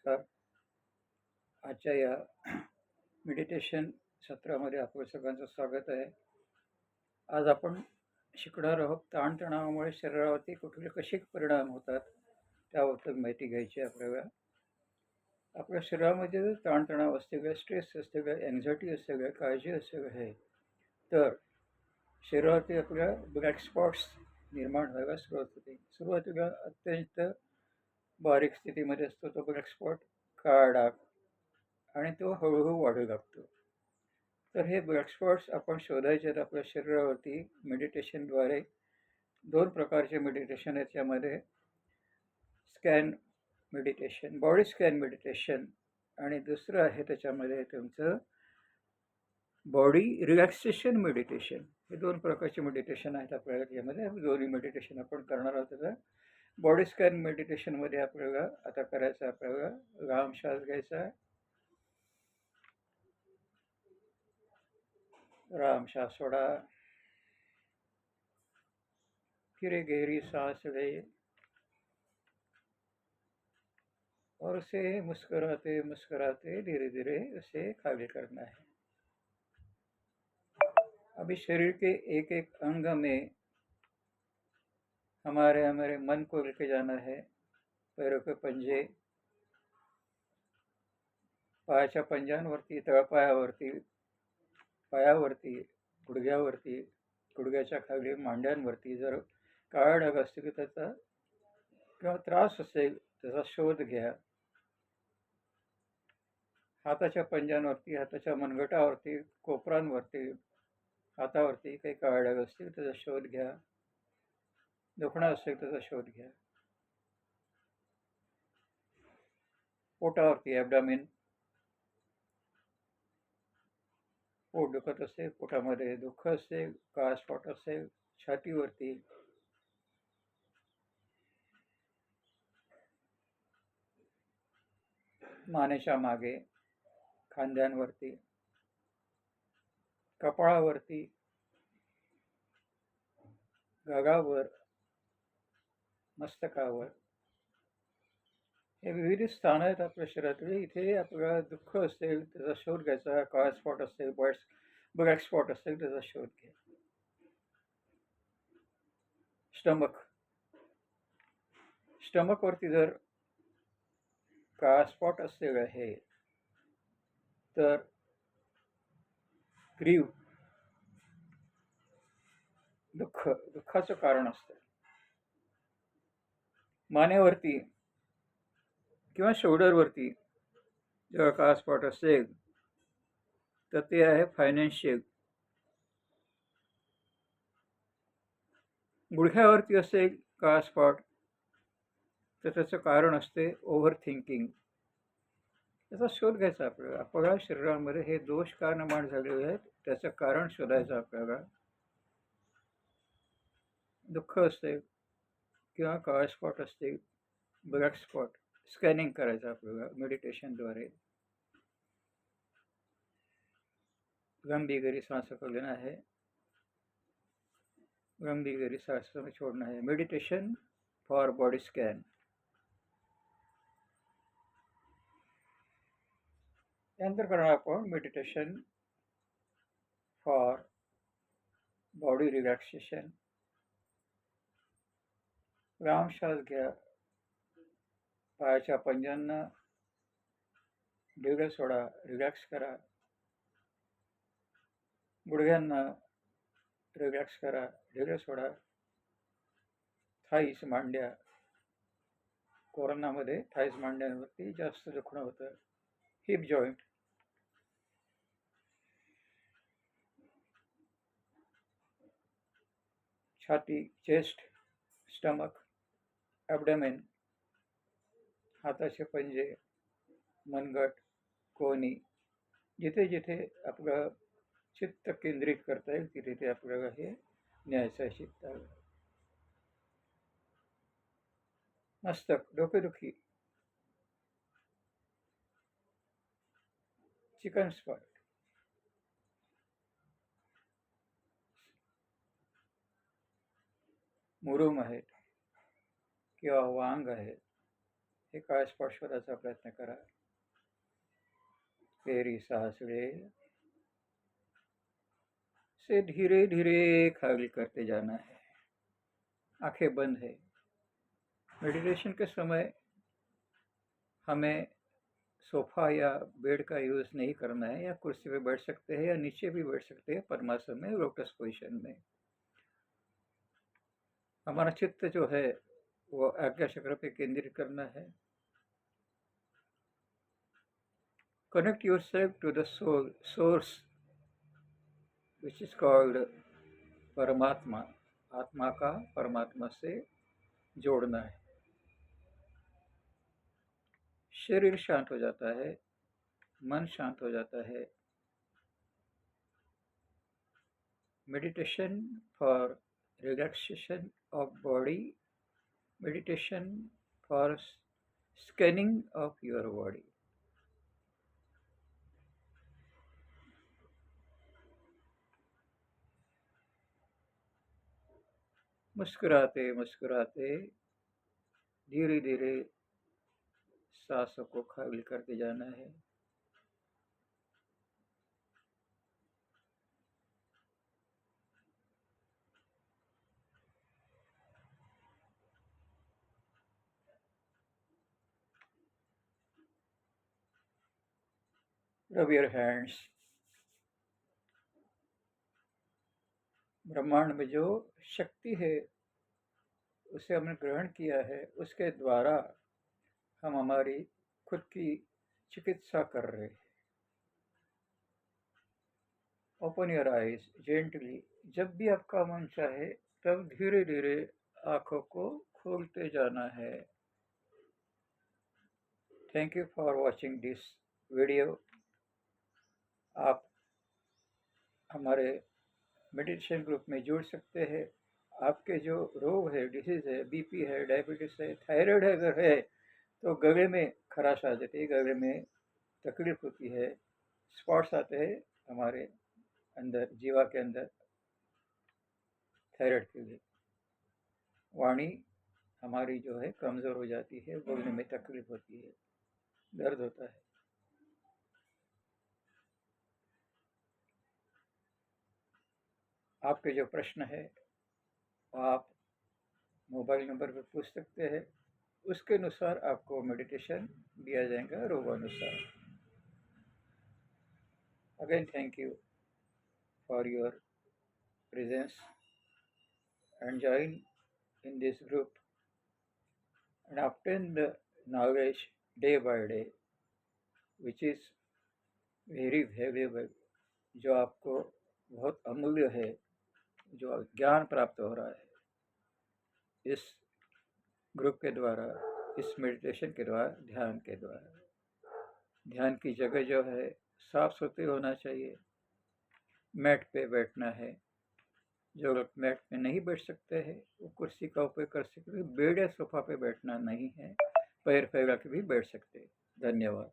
नमस्कार. आजच्या या मेडिटेशन सत्रामध्ये आपलं सगळ्यांचं स्वागत आहे. आज आपण शिकणार आहोत ताणतणावामुळे शरीरावरती कुठले कसे परिणाम होतात त्याबद्दल माहिती घ्यायची आहे आपल्याला. आपल्या शरीरामध्ये जर ताणतणाव असते किंवा स्ट्रेस असते किंवा एन्झायटी असते किंवा काळजी असते आहे, तर शरीरावरती आपल्या ब्लॅक स्पॉट्स निर्माण व्हायला सुरुवात होते. सुरुवातीला अत्यंत बारीक स्थितीमध्ये असतो तो ब्लॅक स्पॉट, काळा डाग, आणि तो हळूहळू वाढू लागतो. तर हे ब्लॅक स्पॉट्स आपण शोधायचे आहेत आपल्या शरीरावरती मेडिटेशनद्वारे. दोन प्रकारचे मेडिटेशन आहेत त्यामध्ये. Scan meditation, body scan meditation, आणि दुसरं आहे त्याच्यामध्ये तुमचं बॉडी रिलॅक्सेशन मेडिटेशन. हे दोन प्रकारचे मेडिटेशन आहेत आपल्याला त्यामध्ये. दोन्ही मेडिटेशन आपण करणार आहोत. आता बॉडी स्कॅन मेडिटेशनमध्ये आपल्याला आता करायचं, आपल्याला लांब श्वास घ्यायचा आहे, आराम श्वास छोड़ा, फिर एक गहरी सांस ले और उसे मुस्कुराते मुस्कुराते धीरे धीरे उसे खाली करना है. अभी शरीर के एक एक अंग में हमारे हमारे मन को लेके जाना है. पैरों के पंजे, पायाच्या पंजांवरती, तळपायावरती, पायावरती, गुडघ्यावरती, गुडघ्याच्या खाली, मांड्यांवरती. जर काळा डाग असतो की त्याचा किंवा त्रास असेल त्याचा शोध घ्या. हाताच्या पंजांवरती, हाताच्या मनगटावरती, कोपरांवरती, हातावरती काही काळा डाग असतील त्याचा शोध घ्या. दुखणं असेल त्याचा शोध घ्या. पोटावरती, ॲबडॉमिन, पोट दुखत असेल, पोटामध्ये दुःख असेल, काळा स्पॉट असेल, छातीवरती, मानेच्या मागे, खांद्यांवरती, कपाळावरती, गळावर, मस्तकावर. हे विविध स्थानं आहेत आपल्या शरीरातली. इथे आपल्याला दुःख असेल त्याचा शोध घ्यायचा. काळा स्पॉट असेल, ब्लॅक स्पॉट असेल त्याचा शोध घ्या. स्टमकवरती जर काळा स्पॉट असेल आहे तर ग्रीव, दुःखाचं कारण असतं. मानेवरती किंवा शोल्डरवरती जेव्हा काळा स्पॉट असेल तर ते आहे फायनान्शियल. गुडघ्यावरती असेल काळा स्पॉट तर त्याचं कारण असते ओव्हर थिंकिंग. त्याचा शोध घ्यायचा आपल्याला. आपल्या शरीरामध्ये हे दोष का निर्माण झालेले आहेत त्याचं कारण शोधायचं आपल्याला. दुःख असेल किंवा काळा स्पॉट असतील, ब्लॅक स्पॉट, स्कॅनिंग करायचं आपल्याला मेडिटेशनद्वारे. गंभीर गहरी सांस लेना है, गंभीर गहरी सांस छोड़ना है. Meditation for body scan. त्यानंतर करणार आपण मेडिटेशन फॉर बॉडी रिलॅक्सेशन. लांब श्वास घ्या, पायाच्या पंजांना ढिगं सोडा, रिलॅक्स करा. गुडघ्यांना रिलॅक्स करा, ढिगं सोडा. थाईस, मांड्या, कोरोनामध्ये थाईस मांड्यांवरती जास्त दुखणं होतं. हिप जॉईंट, छाती, चेस्ट, स्टमक, ॲबडॉमेन, हाताचे पंजे, मनगट, कोणी. जिथे जिथे आपलं चित्त केंद्रित करता येईल तिथे ते आपल्याला हे न्यायचं आहे चित्ताला. मस्तक, डोकेदुखी, चिकन स्पॉट, मुरुम आहेत किंवा वांग आहेत, हे काळ स्पर्शवादाचा प्रयत्न करा. गहरी सांस ले से धीरे धीरे खाली करते जाना है. आंखें बंद है. मेडिटेशन के समय हमें सोफा या बेड का यूज़ नहीं करना है, या कुर्सी पे बैठ सकते हैं या नीचे भी बैठ सकते हैं पद्मासन में, लोटस पोजीशन में. हमारा चित्त जो है वो आज्ञा चक्र पे केंद्रित करना है. Connect yourself to the soul source which is called परमात्मा. आत्मा का परमात्मा से जोड़ना है. शरीर शांत हो जाता है, मन शांत हो जाता है. Meditation for relaxation of body, meditation for scanning of your body. मुस्कुराते मुस्कुराते धीरे धीरे सांसों को खाली करके जाना है. Rub your hands. ब्रह्मांड में जो शक्ति है उसे हमने ग्रहण किया है, उसके द्वारा हम हमारी खुद की चिकित्सा कर रहे हैं. Open your eyes gently. जब भी आपका मन चाहे तब धीरे धीरे आंखों को खोलते जाना है. Thank you for watching this video. आप हमारे मेडिटेशन ग्रुप में जुड़ सकते हैं. आपके जो रोग है, डिसीज है, बीपी है, डायबिटीज है, थायराइड है अगर है तो गले में खराश आ जाती है, गले में तकलीफ होती है, स्पॉट्स आते हैं हमारे अंदर, जीवा के अंदर, थायराइड के लिए. वाणी हमारी जो है कमज़ोर हो जाती है, बोलने में तकलीफ होती है, दर्द होता है. आपके जो प्रश्न है आप मोबाइल नंबर पर पूछ सकते हैं. उसके अनुसार आपको मेडिटेशन दिया जाएगा रोगानुसार. Again thank you for your presence and join in this group and obtain the knowledge day by day which is very valuable. जो आपको बहुत अमूल्य है, जो ज्ञान प्राप्त हो रहा है इस ग्रुप के द्वारा, इस मेडिटेशन के द्वारा, ध्यान के द्वारा. ध्यान की जगह जो है साफ सुथरी होना चाहिए. मैट पे बैठना है. जो लोग मैट पे नहीं बैठ सकते हैं वो कुर्सी का उपयोग कर सकते हैं. बेड या सोफा पे बैठना नहीं है, पैर फैला के भी बैठ सकते हैं. धन्यवाद.